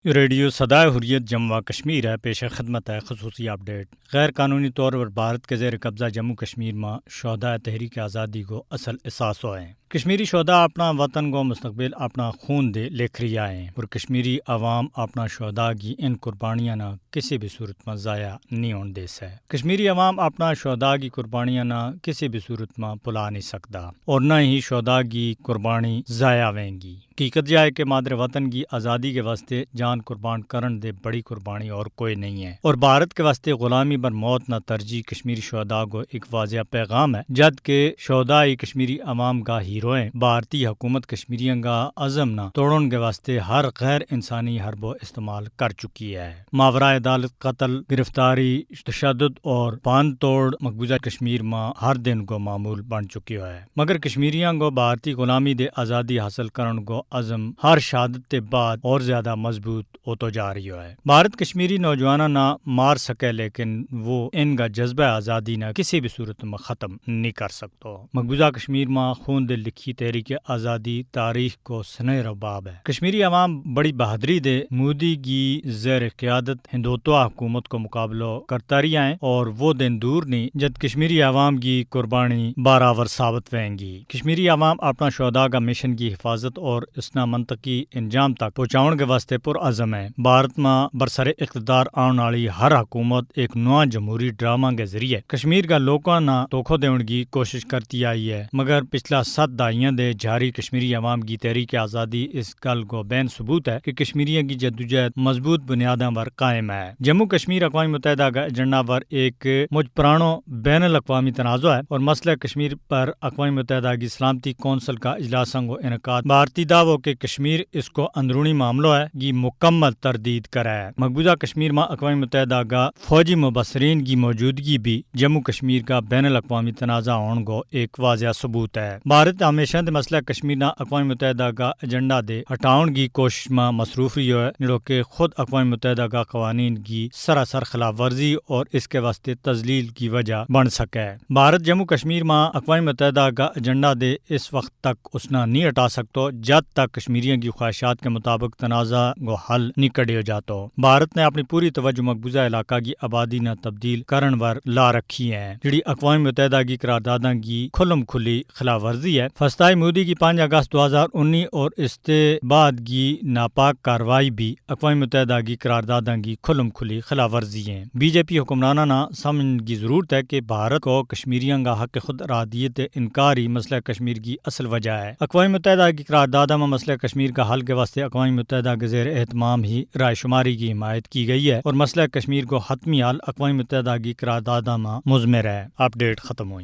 Radio صدائے حریت جموں کشمیر ہے پیش خدمت ہے خصوصی اپڈیٹ۔ غیر قانونی طور پر بھارت کے زیر قبضہ جموں کشمیر میں شہداء تحریک آزادی کو اصل احساس ہوئے ہیں۔ کشمیری شہداء اپنا وطن کو مستقبل اپنا خون دے لکھ رہا ہے اور کشمیری عوام اپنا شہداء کی ان قربانیاں نہ کسی بھی صورت میں ضائع نہیں ہونے دے سے۔ کشمیری عوام اپنا شہداء کی قربانیاں نہ کسی بھی صورت میں بھلا نہیں سکتا اور نہ ہی شہداء کی قربانی ضائع ہویں گی۔ حقیقت یہ ہے کہ مادر وطن کی آزادی کے واسطے جان قربان کرن دے بڑی قربانی اور کوئی نہیں ہے، اور بھارت کے واسطے غلامی بر موت نہ ترجیح کشمیری شہداء کو ایک واضح پیغام ہے، جد کہ شہداء کشمیری عوام کا ہیروئیں بھارتی حکومت کشمیریوں کا عزم نہ توڑن کے واسطے ہر غیر انسانی حرب و استعمال کر چکی ہے۔ ماورائے عدالت قتل، گرفتاری، تشدد اور باندھ توڑ مقبوضہ کشمیر میں ہر دن کو معمول بن چکی ہے، مگر کشمیریوں کو بھارتی غلامی دے آزادی حاصل کرن کو عزم ہر شہادت کے بعد اور زیادہ مضبوط ہوتا جا رہی ہے۔ بھارت کشمیری نوجوانوں نہ مار سکے لیکن وہ ان کا جذبہ آزادی نہ کسی بھی صورت میں ختم نہیں کر سکتا۔ مقبوضہ کشمیر میں خون دل لکھی تحریک آزادی تاریخ کو سنہرا باب ہے۔ کشمیری عوام بڑی بہادری دے مودی کی زیر قیادت ہندوتوا حکومت کو مقابلہ کرتا رہا ہے، اور وہ دن دور نہیں جب کشمیری عوام کی قربانی برابر ثابت ہوئیں گی۔ کشمیری عوام اپنا شہداء کا مشن کی حفاظت اور اسنا منطقی انجام تک پہنچاؤن کے واسطے پرعزم ہے۔ بھارت میں برسر اقتدار آنے والی ہر حکومت ایک نیا جمہوری ڈرامہ کے ذریعے کشمیر کا لوگوں نہ دھوکہ دینے کی کوشش کرتی آئی ہے، مگر پچھلا 7 دہائیاں دے جاری کشمیری عوام کی تحریک آزادی اس گل کو بین ثبوت ہے کہ کشمیریوں کی جدوجہد مضبوط بنیادوں پر قائم ہے۔ جموں کشمیر اقوام متحدہ کا ایجنڈا پر ایک مجھ پرانو بین الاقوامی تنازع ہے، اور مسئلہ کشمیر پر اقوام متحدہ کی سلامتی کونسل کا اجلاسوں کو انعقاد بھارتی دعووں کے کشمیر اس کو اندرونی معاملہ ہے کی مکمل تردید کرا ہے۔ مقبوضہ کشمیر میں اقوام متحدہ کا فوجی مبصرین کی موجودگی بھی جموں کشمیر کا بین الاقوامی تنازع ہونے کو ایک واضح ثبوت ہے۔ بھارت ہمیشہ دے مسئلہ کشمیر نہ اقوام متحدہ کا ایجنڈا دے ہٹاؤن کی کوشش میں مصروف رہی ہے، جو کہ خود اقوام متحدہ کا قوانین کی سراسر خلاف ورزی اور اس کے واسطے تذلیل کی وجہ بن سکے۔ بھارت جموں کشمیر میں اقوام متحدہ کا ایجنڈا دے اس وقت تک اسنا نہیں ہٹا سکتا جب تک کشمیریوں کی خواہشات کے مطابق تنازع کو حل نہیں کڑیا جاتا۔ بھارت نے اپنی پوری توجہ مقبوضہ علاقہ کی آبادی نہ تبدیل کرن پر لا رکھی ہے، جڑی اقوام متحدہ کی قراردادوں کی کھلم کھلی خلاف ورزی ہے۔ فسطائی مودی کی 5 اگست 2019 اور اس کے بعد کی ناپاک کارروائی بھی اقوام متحدہ کی قراردادوں کی کھلم کھلی خلاف ورزی ہے۔ بی جے پی حکمرانوں نے سمجھنے کی ضرورت ہے کہ بھارت کو کشمیریوں کا حق خود ارادیت انکار ہی مسئلہ کشمیر کی اصل وجہ ہے۔ اقوام متحدہ کی قراردادوں میں مسئلہ کشمیر کا حل کے واسطے اقوام متحدہ کے زیر اہتمام ہی رائے شماری کی حمایت کی گئی ہے، اور مسئلہ کشمیر کو حتمی حل اقوام متحدہ کی قراردادوں میں مضمر ہے۔ اپڈیٹ ختم ہوئی۔